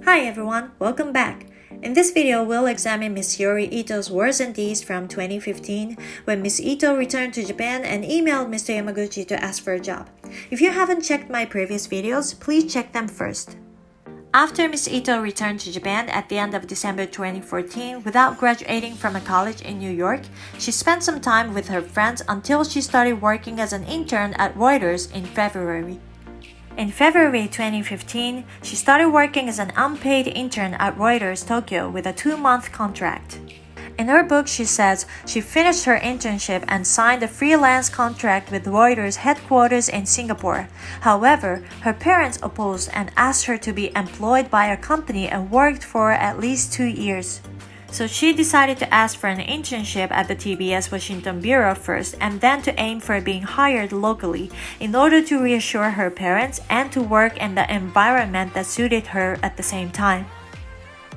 Hi everyone, welcome back. In this video, we'll examine Ms. Shiori Ito's words and deeds from 2015 when Ms. Ito returned to Japan and emailed Mr. Yamaguchi to ask for a job. If you haven't checked my previous videos, please check them first. After Ms. Ito returned to Japan at the end of December 2014 without graduating from a college in New York, she spent some time with her friends until she started working as an intern at Reuters in February. In February 2015, she started working as an unpaid intern at Reuters Tokyo with a 2-month contract. In her book, she says she finished her internship and signed a freelance contract with Reuters headquarters in Singapore. However, her parents opposed and asked her to be employed by a company and worked for at least 2 years. So she decided to ask for an internship at the TBS Washington Bureau first and then to aim for being hired locally in order to reassure her parents and to work in the environment that suited her at the same time.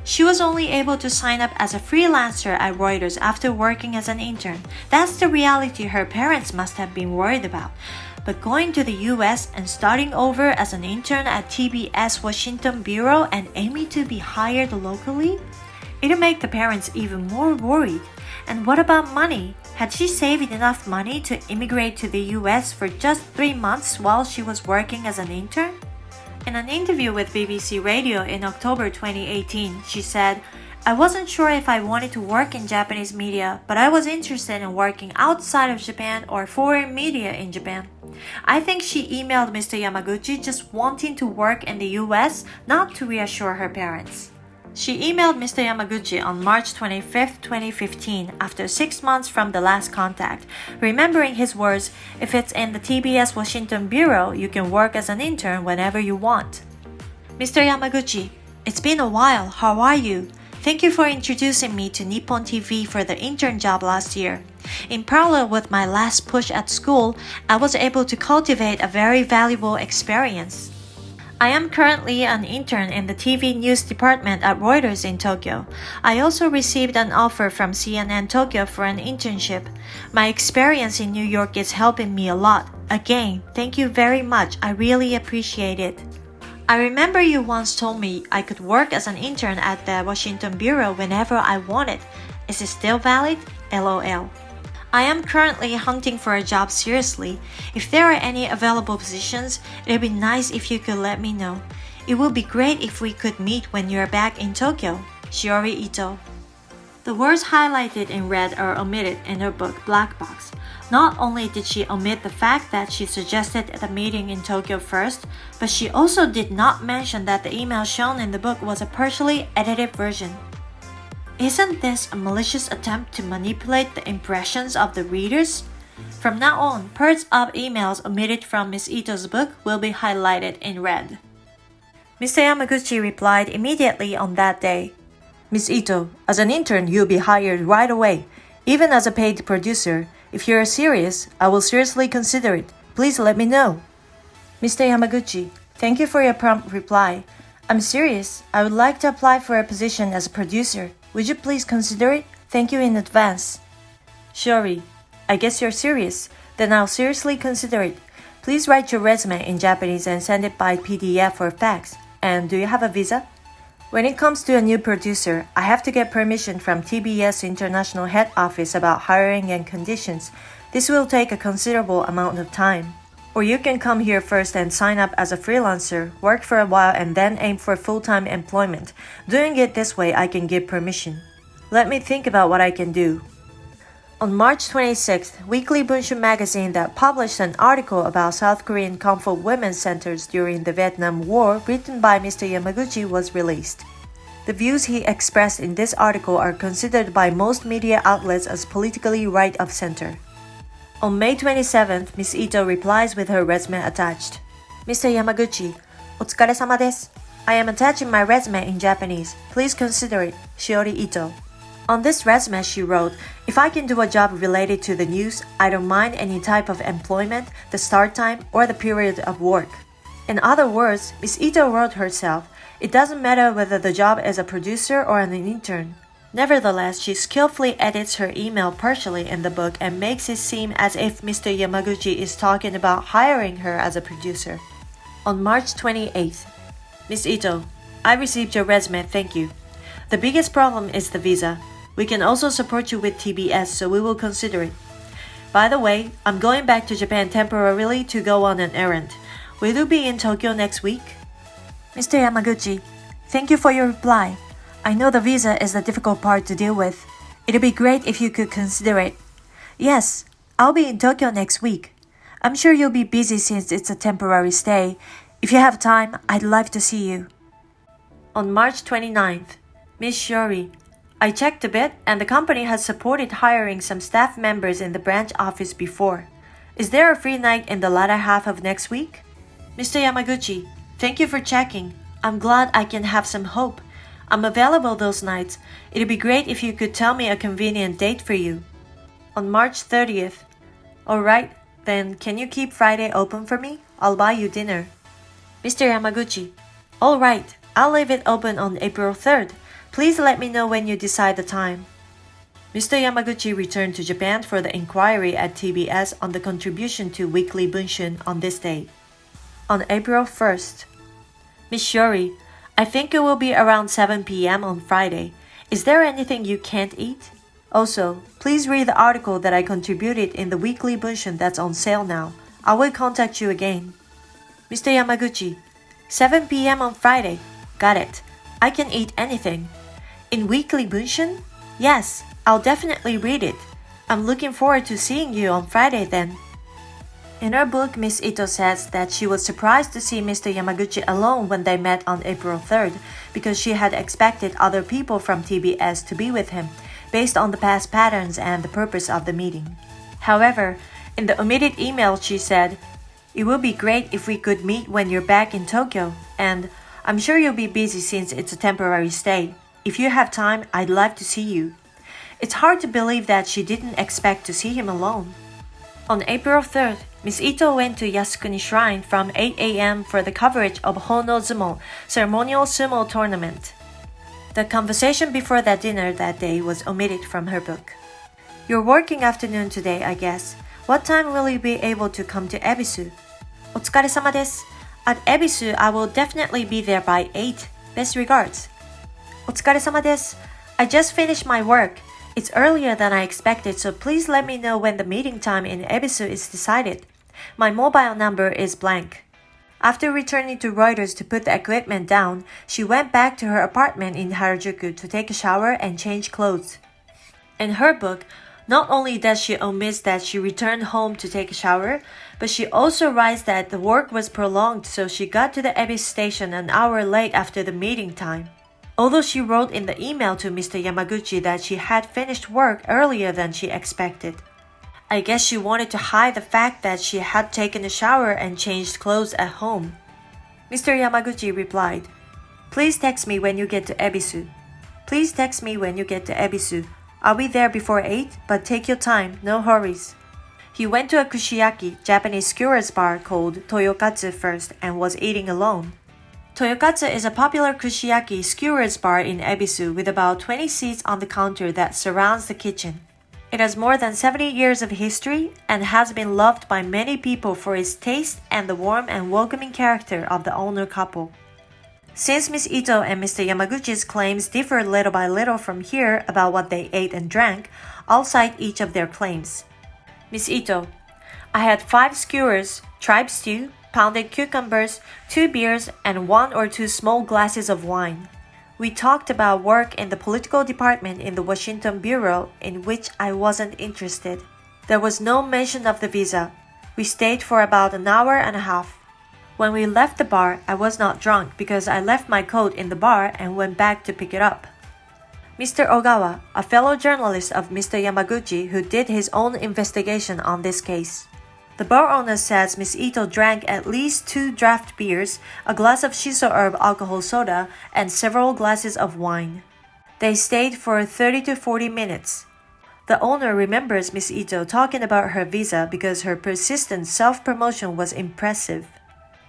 She was only able to sign up as a freelancer at Reuters after working as an intern. That's the reality her parents must have been worried about. But going to the US and starting over as an intern at TBS Washington Bureau and aiming to be hired locally? It'll make the parents even more worried. And what about money? Had she saved enough money to immigrate to the US for just 3 months while she was working as an intern? In an interview with BBC Radio in October 2018, she said, "I wasn't sure if I wanted to work in Japanese media, but I was interested in working outside of Japan or foreign media in Japan." I think she emailed Mr. Yamaguchi just wanting to work in the US, not to reassure her parents. She emailed Mr. Yamaguchi on March 25, 2015, after 6 months from the last contact, remembering his words, "If it's in the TBS Washington Bureau, you can work as an intern whenever you want." Mr. Yamaguchi, it's been a while. How are you? Thank you for introducing me to Nippon TV for the intern job last year. In parallel with my last push at school, I was able to cultivate a very valuable experience. I am currently an intern in the TV news department at Reuters in Tokyo. I also received an offer from CNN Tokyo for an internship. My experience in New York is helping me a lot. Again, thank you very much. I really appreciate it. I remember you once told me I could work as an intern at the Washington Bureau whenever I wanted. Is it still valid? LOL. I am currently hunting for a job seriously. If there are any available positions, it'd be nice if you could let me know. It would be great if we could meet when you're back in Tokyo. Shiori Ito. The words highlighted in red are omitted in her book Black Box. Not only did she omit the fact that she suggested the meeting in Tokyo first, but she also did not mention that the email shown in the book was a partially edited version. Isn't this a malicious attempt to manipulate the impressions of the readers? From now on, parts of emails omitted from Ms. Ito's book will be highlighted in red. Mr. Yamaguchi replied immediately on that day. "Ms. Ito, as an intern, you'll be hired right away. Even as a paid producer, if you're serious, I will seriously consider it. Please let me know." Mr. Yamaguchi, thank you for your prompt reply. I'm serious. I would like to apply for a position as a producer. Would you please consider it? Thank you in advance. Shiori, I guess you're serious. Then I'll seriously consider it. Please write your resume in Japanese and send it by PDF or fax. And do you have a visa? When it comes to a new producer, I have to get permission from TBS International Head Office about hiring and conditions. This will take a considerable amount of time. Or you can come here first and sign up as a freelancer, work for a while and then aim for full-time employment. Doing it this way, I can give permission. Let me think about what I can do. On March 26th, Weekly Bunshu magazine that published an article about South Korean comfort women's centers during the Vietnam War written by Mr. Yamaguchi was released. The views he expressed in this article are considered by most media outlets as politically right of center. On May 27th, Ms. Ito replies with her resume attached. Mr. Yamaguchi, お疲れ様です. I am attaching my resume in Japanese. Please consider it. Shiori Ito. On this resume, she wrote, "If I can do a job related to the news, I don't mind any type of employment, the start time, or the period of work." In other words, Ms. Ito wrote herself, "It doesn't matter whether the job is a producer or an intern." Nevertheless, she skillfully edits her email partially in the book and makes it seem as if Mr. Yamaguchi is talking about hiring her as a producer. On March 28th, Ms. Ito, I received your resume, thank you. The biggest problem is the visa. We can also support you with TBS, so we will consider it. By the way, I'm going back to Japan temporarily to go on an errand. Will you be in Tokyo next week? Mr. Yamaguchi, thank you for your reply. I know the visa is the difficult part to deal with. It'd be great if you could consider it. Yes, I'll be in Tokyo next week. I'm sure you'll be busy since it's a temporary stay. If you have time, I'd love to see you. On March 29th, Miss Shiori, I checked a bit and the company has supported hiring some staff members in the branch office before. Is there a free night in the latter half of next week? Mr. Yamaguchi, thank you for checking. I'm glad I can have some hope. I'm available those nights. It'd be great if you could tell me a convenient date for you. On March 30th. Alright, then can you keep Friday open for me? I'll buy you dinner. Mr. Yamaguchi, alright, I'll leave it open on April 3rd. Please let me know when you decide the time. Mr. Yamaguchi returned to Japan for the inquiry at TBS on the contribution to Weekly Bunshin on this day. On April 1st. Miss Shiori, I think it will be around 7 p.m. on Friday. Is there anything you can't eat? Also, please read the article that I contributed in the Weekly Bunshin that's on sale now. I will contact you again. Mr. Yamaguchi, 7 p.m. on Friday. Got it. I can eat anything. In Weekly Bunshin? Yes, I'll definitely read it. I'm looking forward to seeing you on Friday then. In her book, Miss Ito says that she was surprised to see Mr. Yamaguchi alone when they met on April 3rd because she had expected other people from TBS to be with him based on the past patterns and the purpose of the meeting. However, in the omitted email she said, "It would be great if we could meet when you're back in Tokyo, and I'm sure you'll be busy since it's a temporary stay. If you have time, I'd love to see you." It's hard to believe that she didn't expect to see him alone. On April 3rd, Miss Ito went to Yasukuni Shrine from 8 a.m. for the coverage of Hono Zumo, ceremonial sumo tournament. The conversation before that dinner that day was omitted from her book. You're working afternoon today, I guess. What time will you be able to come to Ebisu? お疲れ様です。At Ebisu, I will definitely be there by 8. Best regards. お疲れ様です。I just finished my work. It's earlier than I expected, so please let me know when the meeting time in Ebisu is decided. My mobile number is blank. After returning to Reuters to put the equipment down, she went back to her apartment in Harajuku to take a shower and change clothes. In her book, not only does she omit that she returned home to take a shower, but she also writes that the work was prolonged, so she got to the Ebisu station an hour late after the meeting time. Although she wrote in the email to Mr. Yamaguchi that she had finished work earlier than she expected. I guess she wanted to hide the fact that she had taken a shower and changed clothes at home. Mr. Yamaguchi replied, "Please text me when you get to Ebisu. Please text me when you get to Ebisu. I'll be there before 8, but take your time, no hurries." He went to a kushiyaki, Japanese skewers bar called Toyokatsu first and was eating alone. Toyokatsu is a popular kushiyaki skewers bar in Ebisu with about 20 seats on the counter that surrounds the kitchen. It has more than 70 years of history and has been loved by many people for its taste and the warm and welcoming character of the owner couple. Since Miss Ito and Mr. Yamaguchi's claims differ little by little from here about what they ate and drank, I'll cite each of their claims. Miss Ito, I had 5 skewers, tripe stew, pounded cucumbers, 2 beers, and 1 or 2 small glasses of wine. We talked about work in the political department in the Washington Bureau, in which I wasn't interested. There was no mention of the visa. We stayed for about an hour and a half. When we left the bar, I was not drunk because I left my coat in the bar and went back to pick it up. Mr. Ogawa, a fellow journalist of Mr. Yamaguchi who did his own investigation on this case. The bar owner says Miss Ito drank at least 2 draft beers, a glass of shiso herb alcohol soda, and several glasses of wine. They stayed for 30 to 40 minutes. The owner remembers Miss Ito talking about her visa because her persistent self-promotion was impressive.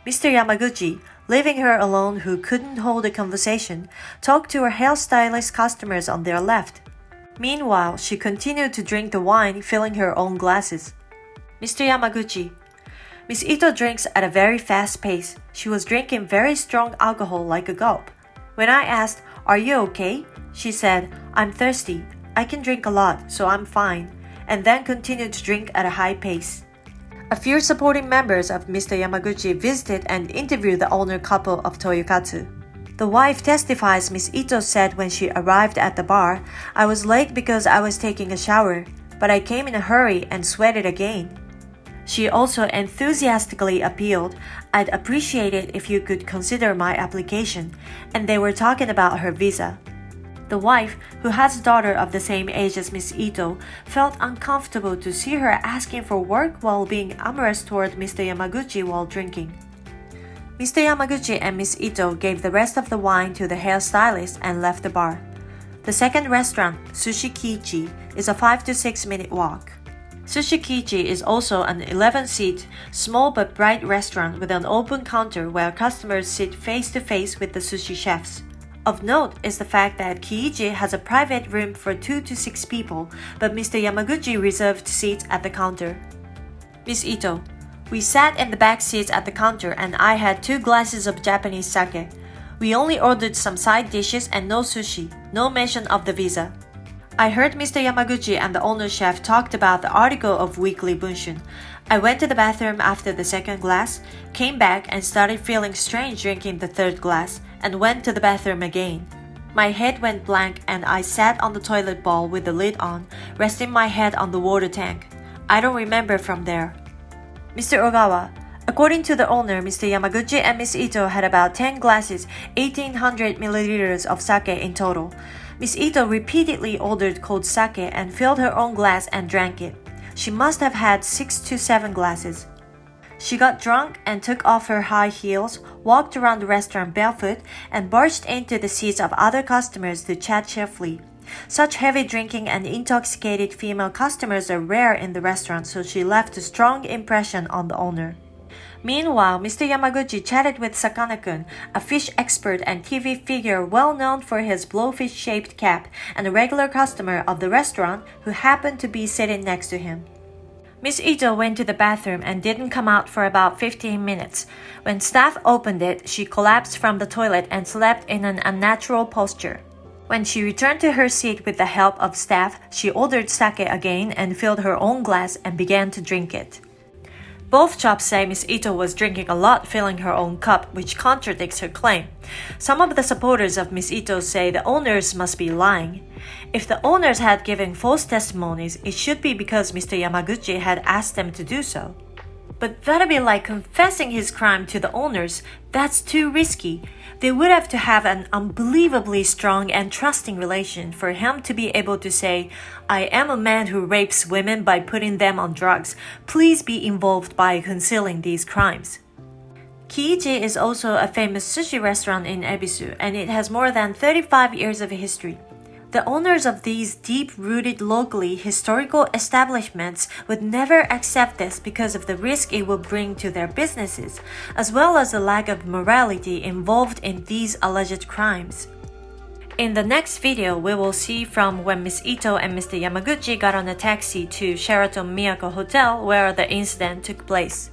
Mr. Yamaguchi, leaving her alone who couldn't hold a conversation, talked to her hairstylist customers on their left. Meanwhile, she continued to drink the wine, filling her own glasses. Mr. Yamaguchi, Miss Ito drinks at a very fast pace. She was drinking very strong alcohol like a gulp. When I asked, "Are you okay?" she said, "I'm thirsty. I can drink a lot, so I'm fine," and then continued to drink at a high pace. A few supporting members of Mr. Yamaguchi visited and interviewed the owner couple of Toyokatsu. The wife testifies Miss Ito said when she arrived at the bar, "I was late because I was taking a shower, but I came in a hurry and sweated again." She also enthusiastically appealed, "I'd appreciate it if you could consider my application," and they were talking about her visa. The wife, who has a daughter of the same age as Miss Ito, felt uncomfortable to see her asking for work while being amorous toward Mr. Yamaguchi while drinking. Mr. Yamaguchi and Miss Ito gave the rest of the wine to the hairstylist and left the bar. The second restaurant, Sushi Kichi, is a 5 to 6 minute walk. Sushi Kichi is also an 11-seat, small but bright restaurant with an open counter where customers sit face-to-face with the sushi chefs. Of note is the fact that Kiichi has a private room for 2 to 6 people, but Mr. Yamaguchi reserved seats at the counter. Miss Ito: "We sat in the back seats at the counter and I had 2 glasses of Japanese sake. We only ordered some side dishes and no sushi, no mention of the visa." I heard Mr. Yamaguchi and the owner chef talked about the article of Weekly Bunshun. I went to the bathroom after the second glass, came back and started feeling strange drinking the third glass, and went to the bathroom again. My head went blank and I sat on the toilet bowl with the lid on, resting my head on the water tank. I don't remember from there. Mr. Ogawa: "According to the owner, Mr. Yamaguchi and Miss Ito had about 10 glasses, 1800 milliliters of sake in total. Miss Ito repeatedly ordered cold sake and filled her own glass and drank it. She must have had 6 to 7 glasses. She got drunk and took off her high heels, walked around the restaurant barefoot, and barged into the seats of other customers to chat cheerfully. Such heavy drinking and intoxicated female customers are rare in the restaurant, so she left a strong impression on the owner." Meanwhile, Mr. Yamaguchi chatted with Sakana-kun, a fish expert and TV figure well known for his blowfish-shaped cap and a regular customer of the restaurant who happened to be sitting next to him. Miss Ito went to the bathroom and didn't come out for about 15 minutes. When staff opened it, she collapsed from the toilet and slept in an unnatural posture. When she returned to her seat with the help of staff, she ordered sake again and filled her own glass and began to drink it. Both chops say Miss Ito was drinking a lot filling her own cup, which contradicts her claim. Some of the supporters of Miss Ito say the owners must be lying. If the owners had given false testimonies, it should be because Mr. Yamaguchi had asked them to do so. But that'd be like confessing his crime to the owners. That's too risky. They would have to have an unbelievably strong and trusting relation for him to be able to say, "I am a man who rapes women by putting them on drugs. Please be involved by concealing these crimes." Kiichi is also a famous sushi restaurant in Ebisu, and it has more than 35 years of history. The owners of these deep-rooted locally historical establishments would never accept this because of the risk it would bring to their businesses, as well as the lack of morality involved in these alleged crimes. In the next video, we will see from when Miss Ito and Mr. Yamaguchi got on a taxi to Sheraton Miyako Hotel where the incident took place.